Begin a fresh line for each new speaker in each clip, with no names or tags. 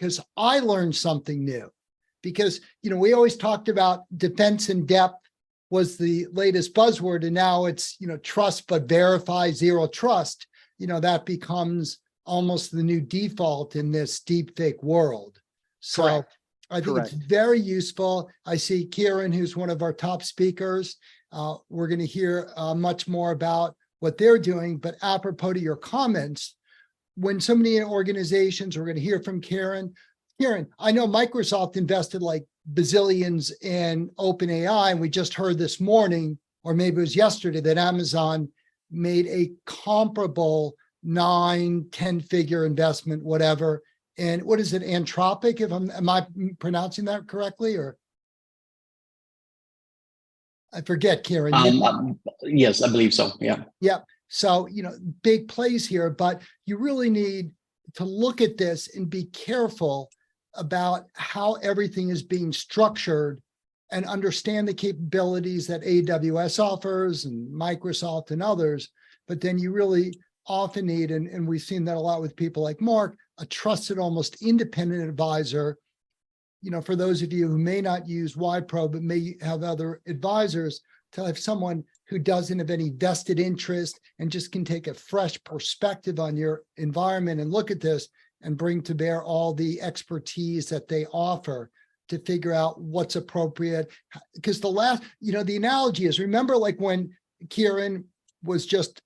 because I learned something new. Because, we always talked about defense in depth was the latest buzzword, and now it's, trust but verify, zero trust. That becomes almost the new default in this deepfake world. So
Correct.
I think it's very useful. I see Kiran, who's one of our top speakers. We're going to hear much more about what they're doing, but apropos to your comments, when so many organizations, we're going to hear from Kiran. Kiran, I know Microsoft invested like bazillions in OpenAI, and we just heard this morning, or maybe it was yesterday, that Amazon made a comparable 9-10 figure investment, whatever. And what is it, Anthropic? Am I pronouncing that correctly, or I forget, Kiran?
Yes, I believe so. Yeah.
Yeah. So, big plays here, but you really need to look at this and be careful about how everything is being structured and understand the capabilities that AWS offers and Microsoft and others. But then you really often need, and we've seen that a lot with people like Mark, a trusted, almost independent advisor. For those of you who may not use YPro, but may have other advisors, to have someone who doesn't have any vested interest and just can take a fresh perspective on your environment and look at this and bring to bear all the expertise that they offer to figure out what's appropriate. Because the analogy is, remember like when Kiran was just,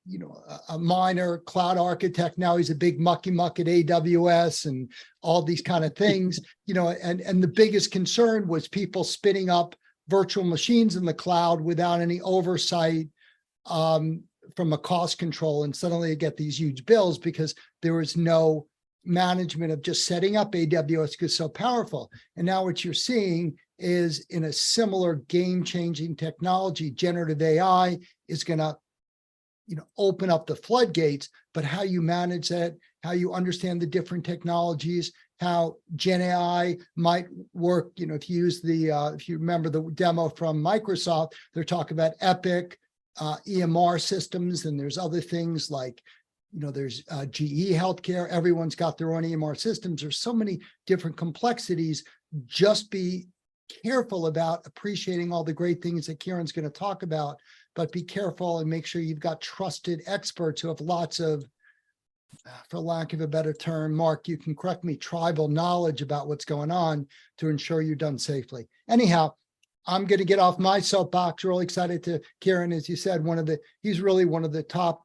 a minor cloud architect, now he's a big mucky muck at AWS and all these kind of things, and the biggest concern was people spinning up virtual machines in the cloud without any oversight from a cost control. And suddenly you get these huge bills because there was no management of just setting up AWS because it's so powerful. And now what you're seeing is, in a similar game-changing technology, generative AI is going to open up the floodgates, but how you manage that, how you understand the different technologies, how Gen AI might work. If you use if you remember the demo from Microsoft, they're talking about Epic, EMR systems, and there's other things like, there's GE Healthcare. Everyone's got their own EMR systems. There's so many different complexities. Just be careful about appreciating all the great things that Kiran's going to talk about, but be careful and make sure you've got trusted experts who have lots of, for lack of a better term, Mark, you can correct me, tribal knowledge about what's going on to ensure you're done safely. Anyhow, I'm going to get off my soapbox. Really excited to Kiran, as you said, he's really one of the top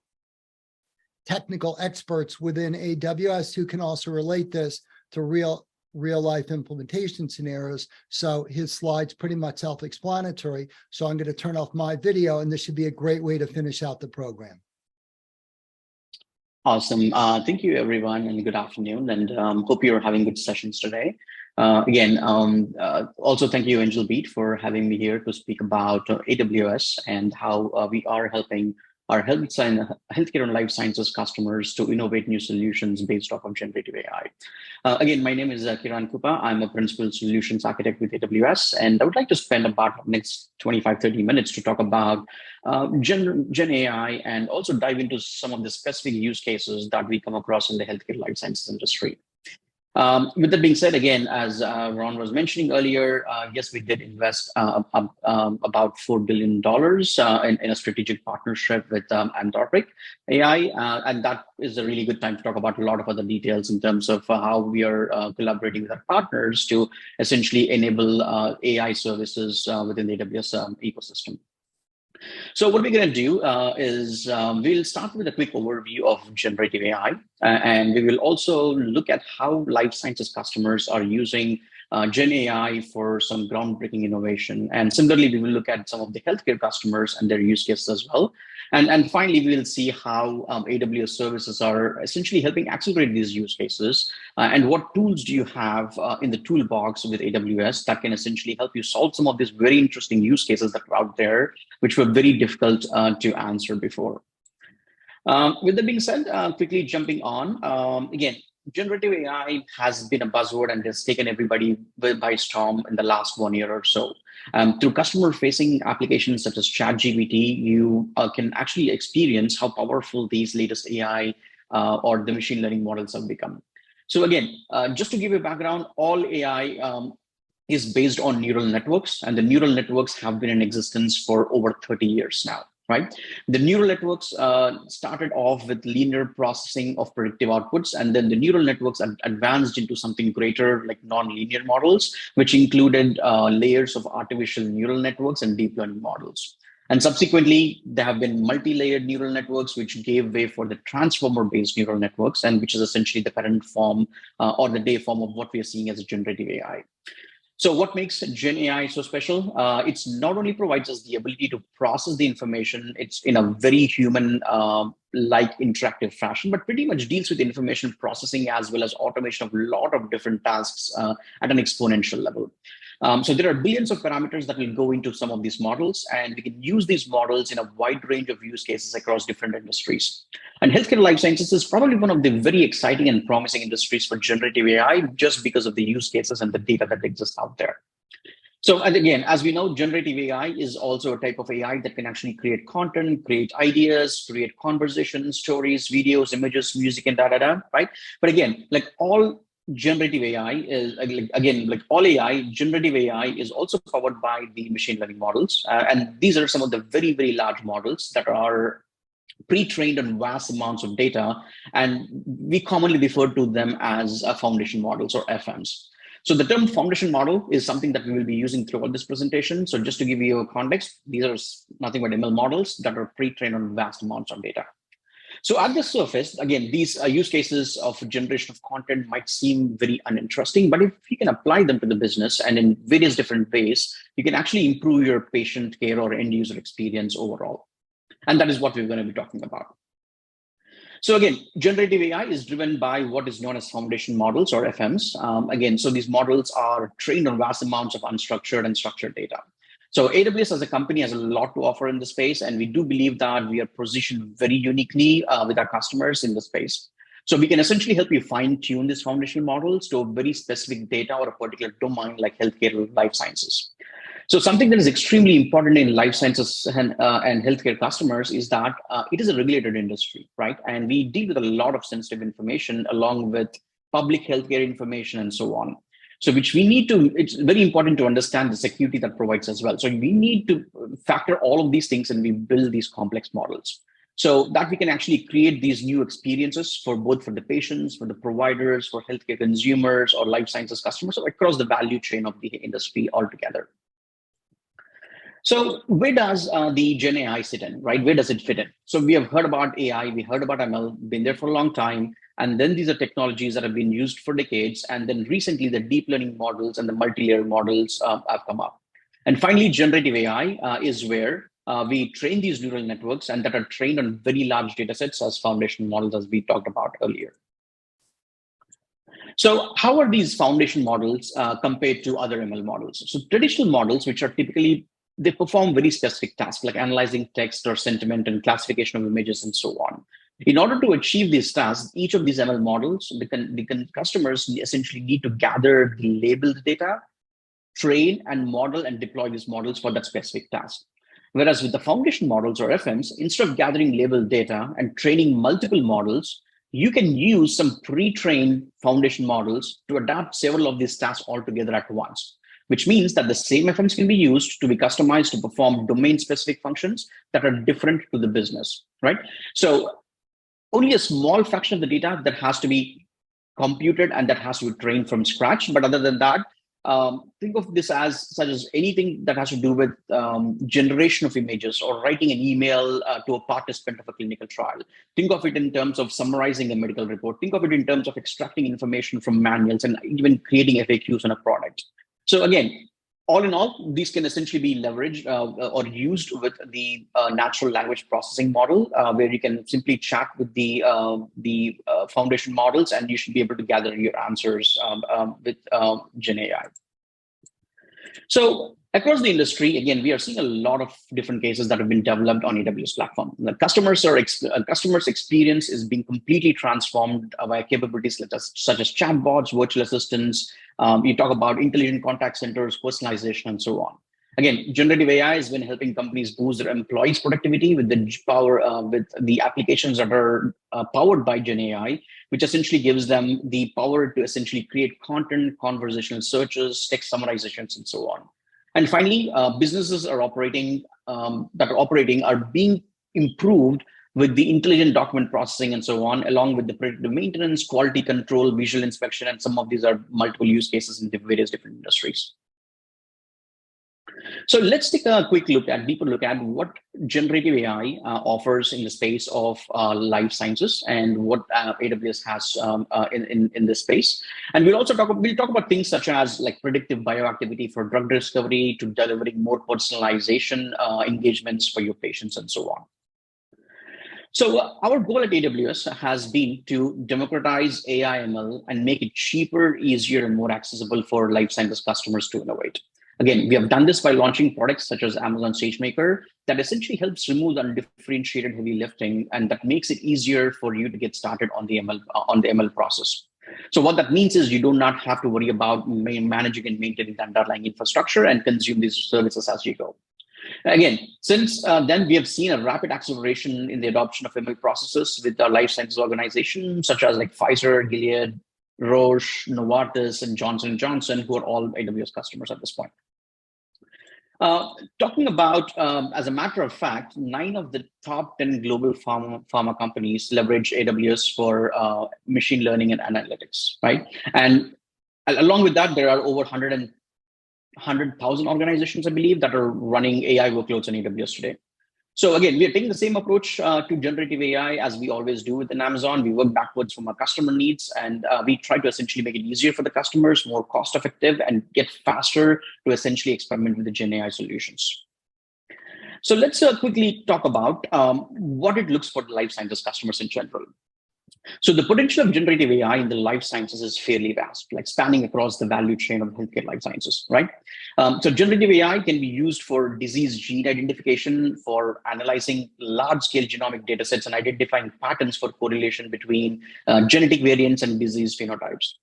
technical experts within AWS who can also relate this to real life implementation scenarios. So his slide's pretty much self-explanatory. So I'm going to turn off my video, and this should be a great way to finish out the program.
Awesome. Thank you, everyone, and good afternoon. And hope you're having good sessions today. Also thank you, Angelbeat, for having me here to speak about AWS and how we are helping our healthcare and life sciences customers to innovate new solutions based off of generative AI. Again, my name is Kiran Kupa. I'm a principal solutions architect with AWS, and I would like to spend about the next 25-30 minutes to talk about Gen AI and also dive into some of the specific use cases that we come across in the healthcare life sciences industry. With that being said, again, as Ron was mentioning earlier, yes, we did invest about $4 billion in a strategic partnership with Anthropic AI. And that is a really good time to talk about a lot of other details in terms of how we are collaborating with our partners to essentially enable AI services within the AWS ecosystem. So what we're going to do is we'll start with a quick overview of generative AI, and we will also look at how life sciences customers are using Gen AI for some groundbreaking innovation. And similarly, we will look at some of the healthcare customers and their use cases as well. And finally, we will see how AWS services are essentially helping accelerate these use cases, and what tools do you have in the toolbox with AWS that can essentially help you solve some of these very interesting use cases that are out there, which were very difficult to answer before. With that being said, quickly jumping on, again, generative AI has been a buzzword and has taken everybody by storm in the last 1 year or so. Through customer-facing applications such as ChatGPT, you can actually experience how powerful these latest AI or the machine learning models have become. So again, just to give you a background, all AI is based on neural networks, and the neural networks have been in existence for over 30 years now, right? The neural networks started off with linear processing of predictive outputs, and then the neural networks advanced into something greater like non-linear models, which included layers of artificial neural networks and deep learning models. And subsequently, there have been multi-layered neural networks, which gave way for the transformer-based neural networks, and which is essentially the current form or the day form of what we are seeing as a generative AI. So what makes Gen AI so special? It's not only provides us the ability to process the information, it's in a very human like interactive fashion, but pretty much deals with information processing as well as automation of a lot of different tasks at an exponential level. So there are billions of parameters that will go into some of these models, and we can use these models in a wide range of use cases across different industries. And healthcare life sciences is probably one of the very exciting and promising industries for generative AI, just because of the use cases and the data that exists out there. So, and again, as we know, generative AI is also a type of AI that can actually create content, create ideas, create conversations, stories, videos, images, music, and right? But again, like all generative AI is, again, like all AI, generative AI is also powered by the machine learning models. And these are some of the very, very large models that are pre-trained on vast amounts of data, and we commonly refer to them as foundation models or FMs. So the term foundation model is something that we will be using throughout this presentation. So just to give you a context, these are nothing but ML models that are pre-trained on vast amounts of data. So at the surface, again, these use cases of generation of content might seem very uninteresting, but if you can apply them to the business and in various different ways, you can actually improve your patient care or end user experience overall. And that is what we're going to be talking about. So again, generative AI is driven by what is known as foundation models or FMs. Again, so these models are trained on vast amounts of unstructured and structured data. So AWS as a company has a lot to offer in the space, and we do believe that we are positioned very uniquely with our customers in the space. So we can essentially help you fine tune these foundation models to a very specific data or a particular domain like healthcare or life sciences. So something that is extremely important in life sciences and healthcare customers is that it is a regulated industry, right? And we deal with a lot of sensitive information along with public healthcare information and so on. So which we need to, it's very important to understand the security that provides as well. So we need to factor all of these things and we build these complex models so that we can actually create these new experiences for both for the patients, for the providers, for healthcare consumers or life sciences customers, or across the value chain of the industry altogether. So where does the Gen AI sit in, right? Where does it fit in? So we have heard about AI, we heard about ML, been there for a long time. And then these are technologies that have been used for decades. And then recently the deep learning models and the multi-layer models have come up. And finally, generative AI is where we train these neural networks and that are trained on very large data sets as foundation models, as we talked about earlier. So how are these foundation models compared to other ML models? So traditional models, which are typically, they perform very specific tasks like analyzing text or sentiment and classification of images and so on. In order to achieve these tasks, each of these ML models, the customers essentially need to gather the labeled data, train and model and deploy these models for that specific task. Whereas with the foundation models or FMs, instead of gathering labeled data and training multiple models, you can use some pre-trained foundation models to adapt several of these tasks altogether at once, which means that the same FMs can be used to be customized to perform domain-specific functions that are different to the business, right? So only a small fraction of the data that has to be computed and that has to be trained from scratch. But other than that, think of this as such as anything that has to do with generation of images or writing an email to a participant of a clinical trial. Think of it in terms of summarizing a medical report. Think of it in terms of extracting information from manuals and even creating FAQs on a product. So again, all in all, these can essentially be leveraged or used with the natural language processing model, where you can simply chat with the foundation models, and you should be able to gather your answers with Gen AI. So across the industry, again, we are seeing a lot of different cases that have been developed on AWS platform. The customers' experience is being completely transformed by capabilities such as chatbots, virtual assistants. You talk about intelligent contact centers, personalization, and so on. Again, generative AI has been helping companies boost their employees' productivity with the power, with the applications that are powered by Gen AI, which essentially gives them the power to essentially create content, conversational searches, text summarizations, and so on. And finally, businesses are are being improved with the intelligent document processing and so on, along with the predictive maintenance, quality control, visual inspection, and some of these are multiple use cases in the various different industries. So let's take a deeper look at what generative AI offers in the space of life sciences and what AWS has in this space. And we'll talk about things such as like predictive bioactivity for drug discovery to delivering more personalization engagements for your patients and so on. So our goal at AWS has been to democratize AI ML and make it cheaper, easier, and more accessible for life sciences customers to innovate. Again, we have done this by launching products such as Amazon Sagemaker that essentially helps remove the undifferentiated heavy lifting, and that makes it easier for you to get started on the ML process. So what that means is you do not have to worry about managing and maintaining the underlying infrastructure and consume these services as you go. Again, since then, we have seen a rapid acceleration in the adoption of ML processes with our life sciences organizations such as like Pfizer, Gilead, Roche, Novartis, and Johnson & Johnson, who are all AWS customers at this point. Talking about, as a matter of fact, 9 of the top 10 global pharma companies leverage AWS for machine learning and analytics, right? And along with that, there are over 100,000 organizations, I believe, that are running AI workloads on AWS today. So again, we are taking the same approach to generative AI as we always do within Amazon. We work backwards from our customer needs, and we try to essentially make it easier for the customers, more cost effective, and get faster to essentially experiment with the Gen AI solutions. So let's quickly talk about what it looks for the life sciences customers in general. So the potential of generative AI in the life sciences is fairly vast, like spanning across the value chain of healthcare life sciences, right? So generative AI can be used for disease gene identification, for analyzing large-scale genomic data sets and identifying patterns for correlation between genetic variants and disease phenotypes.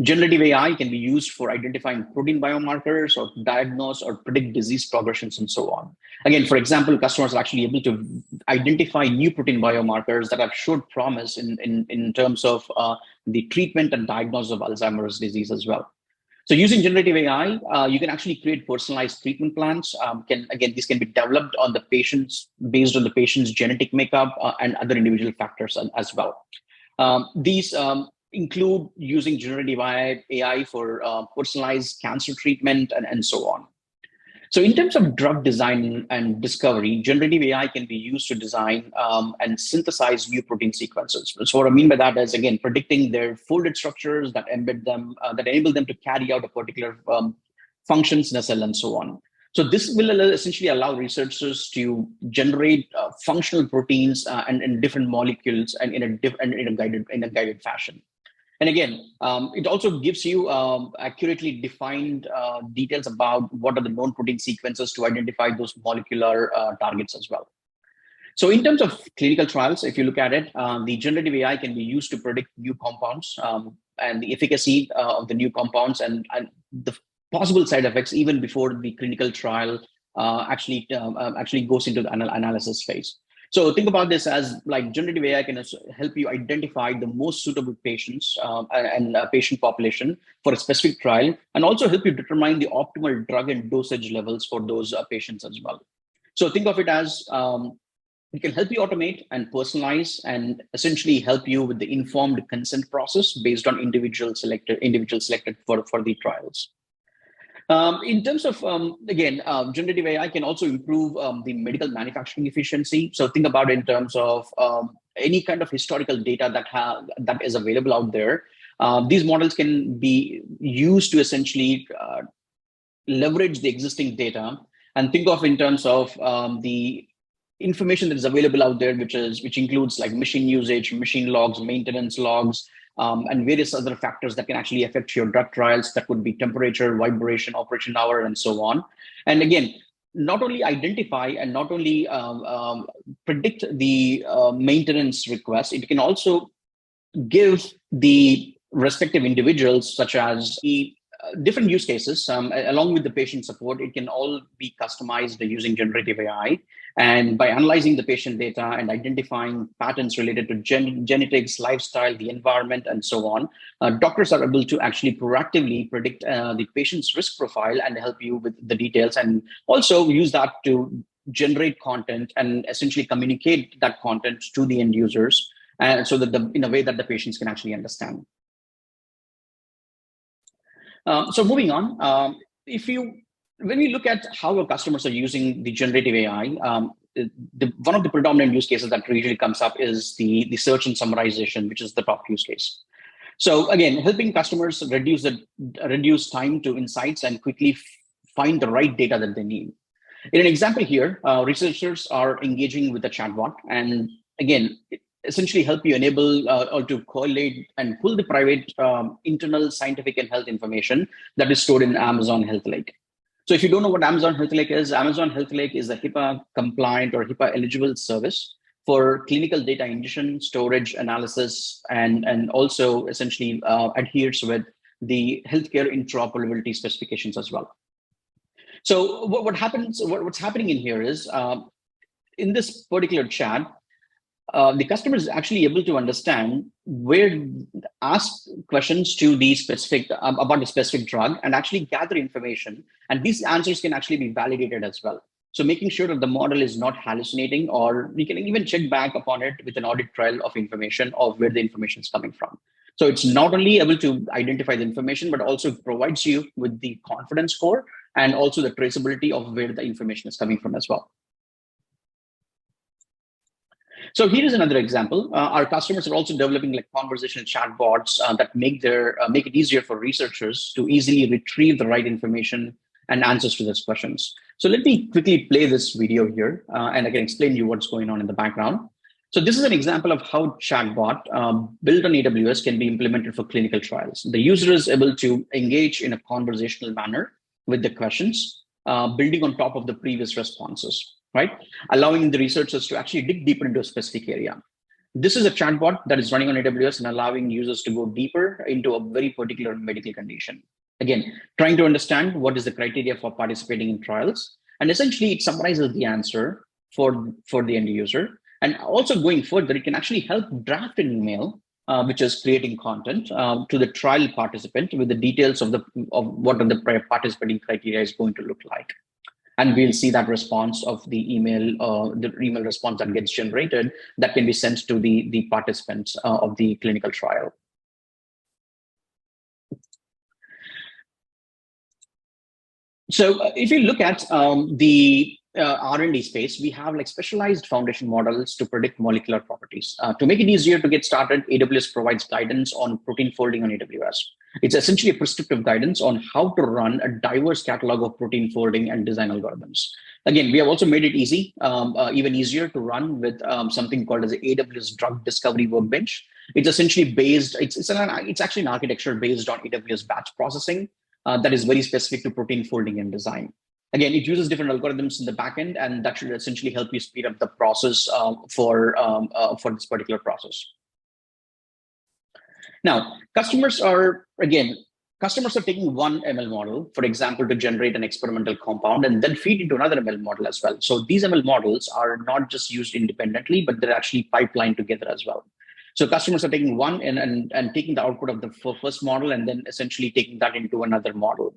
Generative AI can be used for identifying protein biomarkers or diagnose or predict disease progressions and so on. Again, for example, customers are actually able to identify new protein biomarkers that have showed promise in terms of the treatment and diagnosis of Alzheimer's disease as well. So using generative AI, you can actually create personalized treatment plans. These can be developed on the patients based on the patient's genetic makeup and other individual factors as well. These include using generative AI for personalized cancer treatment and so on. So in terms of drug design and discovery, generative AI can be used to design and synthesize new protein sequences. So what I mean by that is, again, predicting their folded structures that embed them, that enable them to carry out a particular functions in a cell and so on. So this will essentially allow researchers to generate functional proteins and different molecules and in a guided fashion. And again, it also gives you accurately defined details about what are the known protein sequences to identify those molecular targets as well. So in terms of clinical trials, if you look at it, the generative AI can be used to predict new compounds and the efficacy of the new compounds and the possible side effects even before the clinical trial actually goes into the analysis phase. So think about this as like generative AI can help you identify the most suitable patients and patient population for a specific trial, and also help you determine the optimal drug and dosage levels for those patients as well. So think of it as it can help you automate and personalize and essentially help you with the informed consent process based on individual selected for the trials. In terms of, generative AI can also improve the medical manufacturing efficiency. So think about it in terms of any kind of historical data that is available out there. These models can be used to essentially leverage the existing data and think of in terms of the information that is available out there, which includes like machine usage, machine logs, maintenance logs, and various other factors that can actually affect your drug trials. That could be temperature, vibration, operation hour, and so on. And again, not only identify and not only predict the maintenance request, it can also give the respective individuals, such as different use cases, along with the patient support, it can all be customized using generative AI. And by analyzing the patient data and identifying patterns related to genetics, lifestyle, the environment, and so on, doctors are able to actually proactively predict the patient's risk profile and help you with the details, and also use that to generate content and essentially communicate that content to the end users, so that in a way that the patients can actually understand. So moving on, when we look at how our customers are using the generative AI, one of the predominant use cases that usually comes up is the search and summarization, which is the top use case. So again, helping customers reduce time to insights and quickly find the right data that they need. In an example here, researchers are engaging with a chatbot, and again, essentially help you enable or to correlate and pull the private internal scientific and health information that is stored in Amazon Health Lake. So if you don't know what Amazon Health Lake is a HIPAA compliant or HIPAA eligible service for clinical data ingestion, storage, analysis, and also essentially adheres with the healthcare interoperability specifications as well. So what's happening in here is, in this particular chat, the customer is actually able to understand ask questions to the specific about the specific drug and actually gather information. And these answers can actually be validated as well. So making sure that the model is not hallucinating, or we can even check back upon it with an audit trail of information of where the information is coming from. So it's not only able to identify the information, but also provides you with the confidence score and also the traceability of where the information is coming from as well. So here is another example. Our customers are also developing like conversational chatbots that make it easier for researchers to easily retrieve the right information and answers to those questions. So let me quickly play this video here, and I can explain to you what's going on in the background. So this is an example of how chatbot built on AWS can be implemented for clinical trials. The user is able to engage in a conversational manner with the questions, building on top of the previous responses, right? Allowing the researchers to actually dig deeper into a specific area. This is a chatbot that is running on AWS and allowing users to go deeper into a very particular medical condition. Again, trying to understand what is the criteria for participating in trials. And essentially it summarizes the answer for the end user. And also going further, it can actually help draft an email, which is creating content to the trial participant with the details of what are the participating criteria is going to look like. And we'll see that response of the email response that gets generated that can be sent to the participants of the clinical trial. So if you look at the R&D space, we have like specialized foundation models to predict molecular properties. To make it easier to get started, AWS provides guidance on protein folding on AWS. It's essentially a prescriptive guidance on how to run a diverse catalog of protein folding and design algorithms. Again, we have also made it easy, even easier to run with something called as the AWS Drug Discovery Workbench. It's essentially based, it's actually an architecture based on AWS batch processing that is very specific to protein folding and design. Again, it uses different algorithms in the backend, and that should essentially help you speed up the process for this particular process. Now, customers are taking one ML model, for example, to generate an experimental compound and then feed into another ML model as well. So these ML models are not just used independently, but they're actually pipelined together as well. So customers are taking one and taking the output of the first model and then essentially taking that into another model.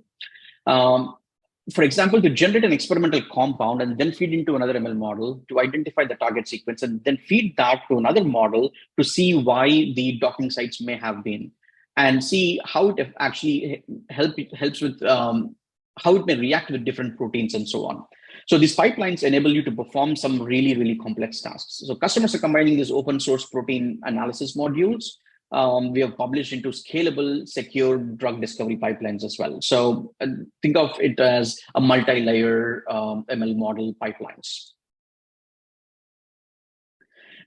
For example, to generate an experimental compound and then feed into another ML model to identify the target sequence and then feed that to another model to see why the docking sites may have been and see how it actually helps with how it may react with different proteins and so on. So these pipelines enable you to perform some really, really complex tasks. So customers are combining these open source protein analysis modules we have published into scalable, secure drug discovery pipelines as well. So think of it as a multi-layer ML model pipelines.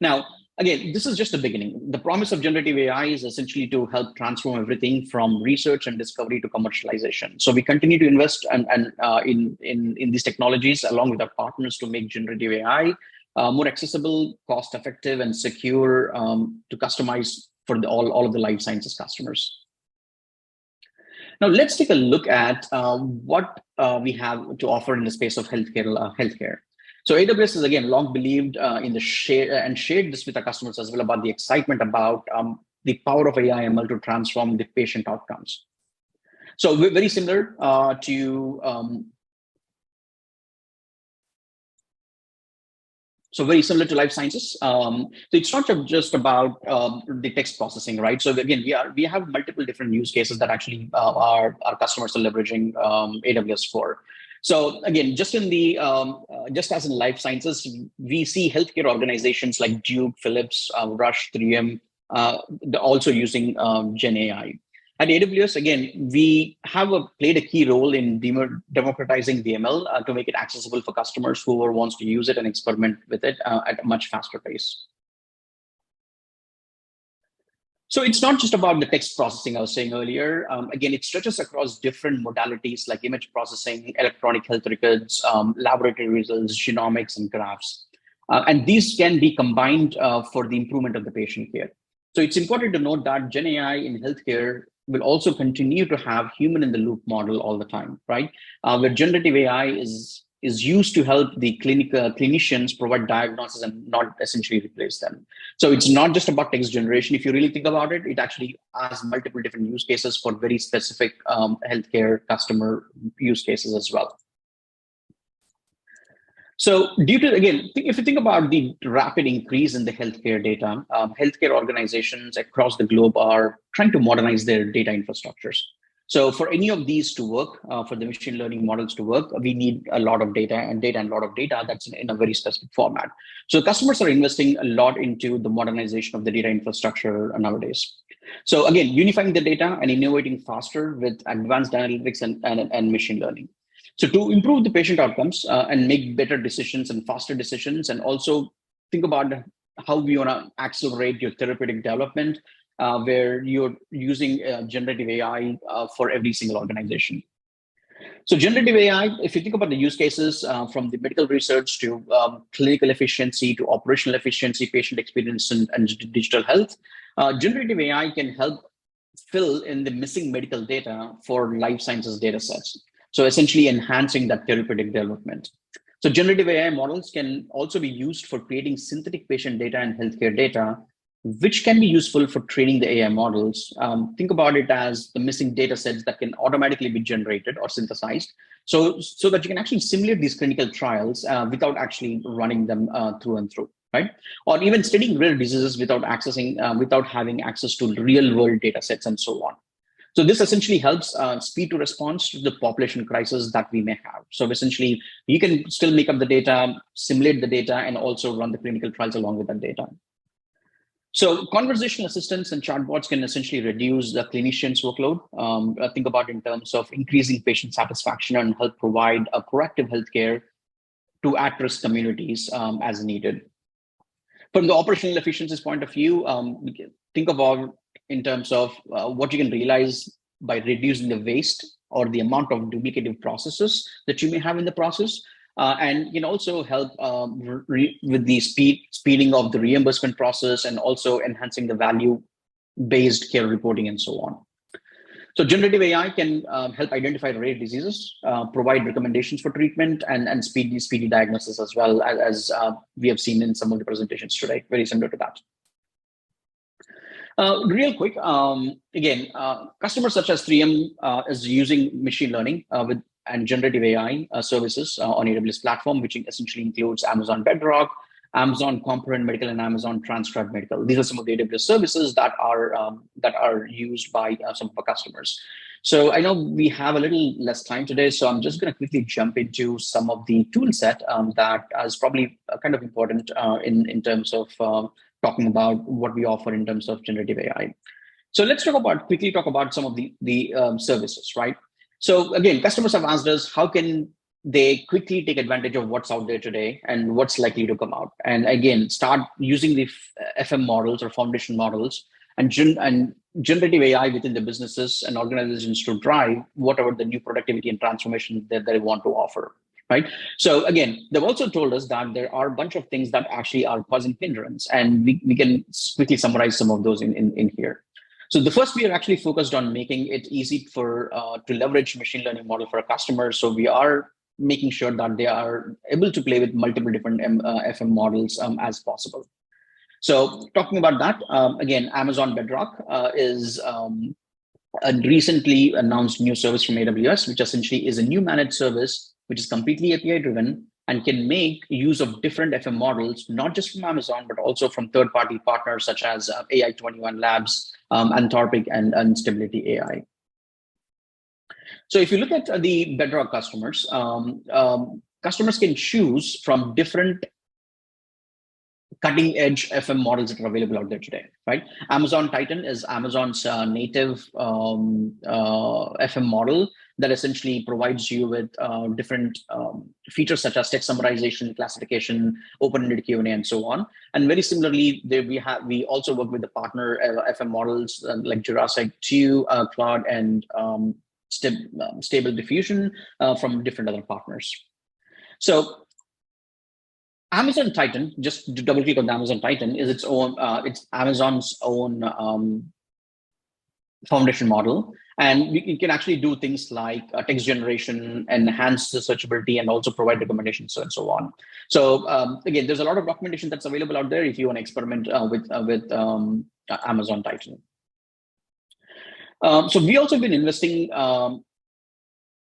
Now, again, this is just the beginning. The promise of generative AI is essentially to help transform everything from research and discovery to commercialization. So we continue to invest in these technologies along with our partners to make generative AI more accessible, cost-effective, and secure to customize for all of the life sciences customers. Now let's take a look at what we have to offer in the space of healthcare. So AWS is again long believed in the share and shared this with our customers as well about the excitement about the power of AI ML to transform the patient outcomes. So we're very similar So very similar to life sciences. So it's not just about the text processing, right? So again, we have multiple different use cases that actually our customers are leveraging AWS for. So again, just just as in life sciences, we see healthcare organizations like Duke, Philips, Roche, 3M, also using Gen AI. At AWS, again, we have played a key role in democratizing the ML to make it accessible for customers who wants to use it and experiment with it at a much faster pace. So it's not just about the text processing I was saying earlier. Again, it stretches across different modalities like image processing, electronic health records, laboratory results, genomics, and graphs. And these can be combined for the improvement of the patient care. So it's important to note that Gen AI in healthcare will also continue to have human in the loop model all the time, right? Where generative AI is used to help the clinicians provide diagnosis and not essentially replace them. So it's not just about text generation. If you really think about it, it actually has multiple different use cases for very specific healthcare customer use cases as well. So due to, again, if you think about the rapid increase in the healthcare data, healthcare organizations across the globe are trying to modernize their data infrastructures. So for any of these to work, for the machine learning models to work, we need a lot of data and a lot of data that's in a very specific format. So customers are investing a lot into the modernization of the data infrastructure nowadays. So again, unifying the data and innovating faster with advanced analytics and machine learning. So to improve the patient outcomes and make better decisions and faster decisions, and also think about how we want to accelerate your therapeutic development, where you're using generative AI for every single organization. So generative AI, if you think about the use cases from the medical research to clinical efficiency to operational efficiency, patient experience, and digital health, generative AI can help fill in the missing medical data for life sciences data sets. So essentially enhancing that therapeutic development. So generative AI models can also be used for creating synthetic patient data and healthcare data, which can be useful for training the AI models. Think about it as the missing data sets that can automatically be generated or synthesized, so that you can actually simulate these clinical trials without actually running them through and through, right? Or even studying rare diseases without having access to real world data sets and so on. So this essentially helps speed to response to the population crisis that we may have. So essentially, you can still make up the data, simulate the data, and also run the clinical trials along with that data. So conversational assistants and chatbots can essentially reduce the clinician's workload. Think about in terms of increasing patient satisfaction and help provide a proactive healthcare to at-risk communities as needed. From the operational efficiencies point of view, think about in terms of what you can realize by reducing the waste or the amount of duplicative processes that you may have in the process. And can also help with the speeding of the reimbursement process and also enhancing the value-based care reporting and so on. So generative AI can help identify rare diseases, provide recommendations for treatment, and speedy diagnosis as well, as we have seen in some of the presentations today, very similar to that. Real quick, again, customers such as 3M is using machine learning and generative AI services on AWS platform, which essentially includes Amazon Bedrock, Amazon Component Medical, and Amazon Transcribe Medical. These are some of the AWS services that are used by some of our customers. So I know we have a little less time today, so I'm just going to quickly jump into some of the tool set that is probably kind of important in terms of talking about what we offer in terms of generative AI. So let's quickly talk about some of the services, right? So again, customers have asked us, how can they quickly take advantage of what's out there today and what's likely to come out? And again, start using the FM models or foundation models and generative AI within the businesses and organizations to drive whatever the new productivity and transformation that they want to offer, right? So again, they've also told us that there are a bunch of things that actually are causing hindrance, and we can quickly summarize some of those in here. So the first, we are actually focused on making it easy for to leverage machine learning model for our customers. So we are making sure that they are able to play with multiple different FM models as possible. So talking about that, again, Amazon Bedrock is a recently announced new service from AWS, which essentially is a new managed service, which is completely API driven and can make use of different FM models, not just from Amazon, but also from third-party partners such as AI21 Labs, Anthropic, and Stability AI. So if you look at the Bedrock customers, customers can choose from different cutting edge FM models that are available out there today, right? Amazon Titan is Amazon's native FM model that essentially provides you with different features such as text summarization, classification, open-ended Q&A, and so on. And very similarly, we also work with the partner FM models like Jurassic 2, Cloud, and Stable Diffusion from different other partners. So Amazon Titan, just to double click on the Amazon Titan, is its own, it's Amazon's own foundation model. And you can actually do things like text generation, enhance the searchability, and also provide recommendations and so on. So again, there's a lot of documentation that's available out there if you want to experiment with Amazon Titan. So we also been investing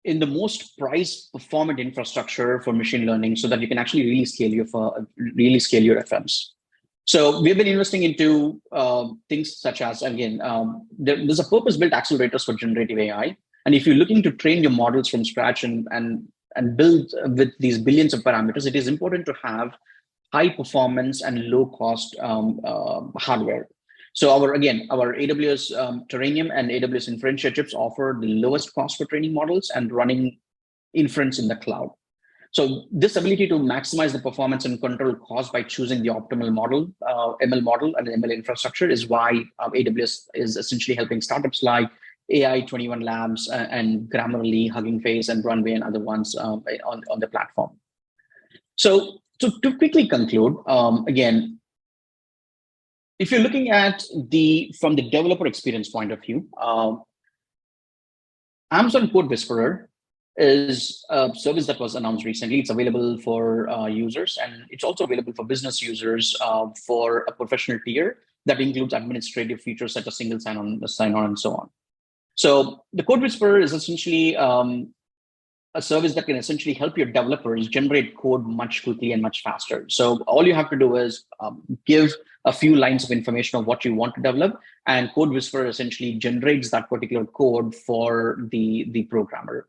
in the most price performant infrastructure for machine learning so that you can actually really scale your FMs. So we've been investing into things such as, again, there's a purpose-built accelerators for generative AI. And if you're looking to train your models from scratch and build with these billions of parameters, it is important to have high performance and low cost hardware. So our AWS Terranium and AWS Inferentia chips offer the lowest cost for training models and running inference in the cloud. So this ability to maximize the performance and control cost by choosing the optimal model, ML model and ML infrastructure is why AWS is essentially helping startups like AI21 Labs and Grammarly, Hugging Face, and Runway, and other ones on the platform. So to quickly conclude, again, if you're looking at from the developer experience point of view, Amazon Code Whisperer is a service that was announced recently. It's available for users, and it's also available for business users for a professional tier that includes administrative features such as single sign-on, and so on. So the Code Whisperer is essentially a service that can essentially help your developers generate code much quickly and much faster. So all you have to do is give a few lines of information of what you want to develop, and Code Whisperer essentially generates that particular code for the programmer.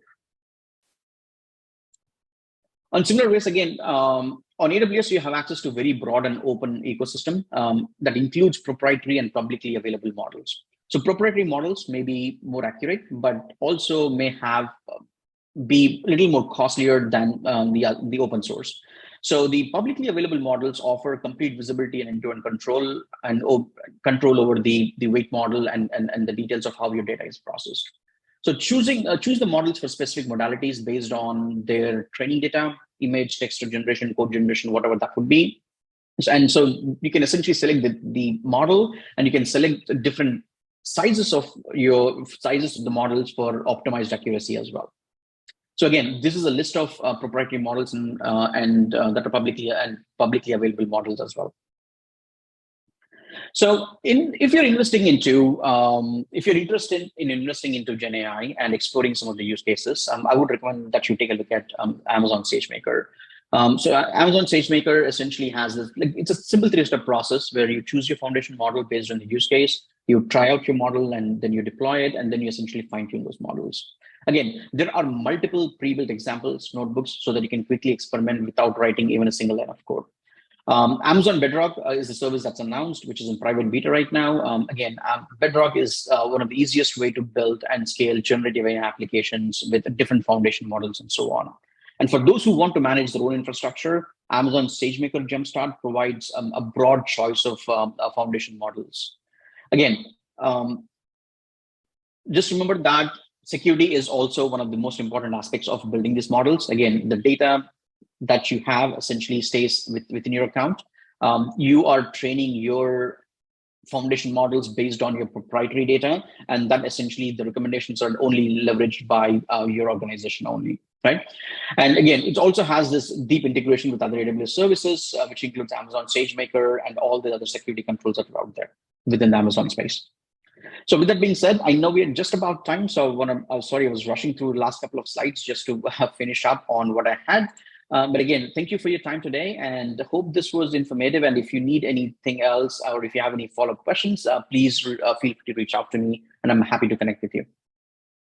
On similar ways, again, on AWS, you have access to very broad and open ecosystem that includes proprietary and publicly available models. So proprietary models may be more accurate, but also may be a little more costlier than the open source. So the publicly available models offer complete visibility and end-to-end control over the weight model and the details of how your data is processed. So choose the models for specific modalities based on their training data, image, text generation, code generation, whatever that would be. And so you can essentially select the model, and you can select different sizes of the models for optimized accuracy as well. So again, this is a list of proprietary models and that are publicly available models as well. So if you're interested in investing into Gen AI and exploring some of the use cases, I would recommend that you take a look at Amazon Sagemaker. So Amazon Sagemaker essentially has this, it's a simple 3-step process where you choose your foundation model based on the use case, you try out your model, and then you deploy it, and then you essentially fine-tune those models. Again, there are multiple pre-built examples, notebooks, so that you can quickly experiment without writing even a single line of code. Amazon Bedrock is a service that's announced, which is in private beta right now. Bedrock is one of the easiest way to build and scale generative AI applications with different foundation models and so on. And for those who want to manage their own infrastructure, Amazon SageMaker Jumpstart provides a broad choice of foundation models. Again, just remember that security is also one of the most important aspects of building these models. Again, the data that you have essentially stays within your account. You are training your foundation models based on your proprietary data, and that essentially the recommendations are only leveraged by your organization only, right? And again, it also has this deep integration with other AWS services, which includes Amazon SageMaker and all the other security controls that are out there within the Amazon space. So with that being said, I know we're just about time. So sorry, I was rushing through the last couple of slides just to finish up on what I had. But again, thank you for your time today, and hope this was informative. And if you need anything else, or if you have any follow-up questions, please feel free to reach out to me, and I'm happy to connect with you.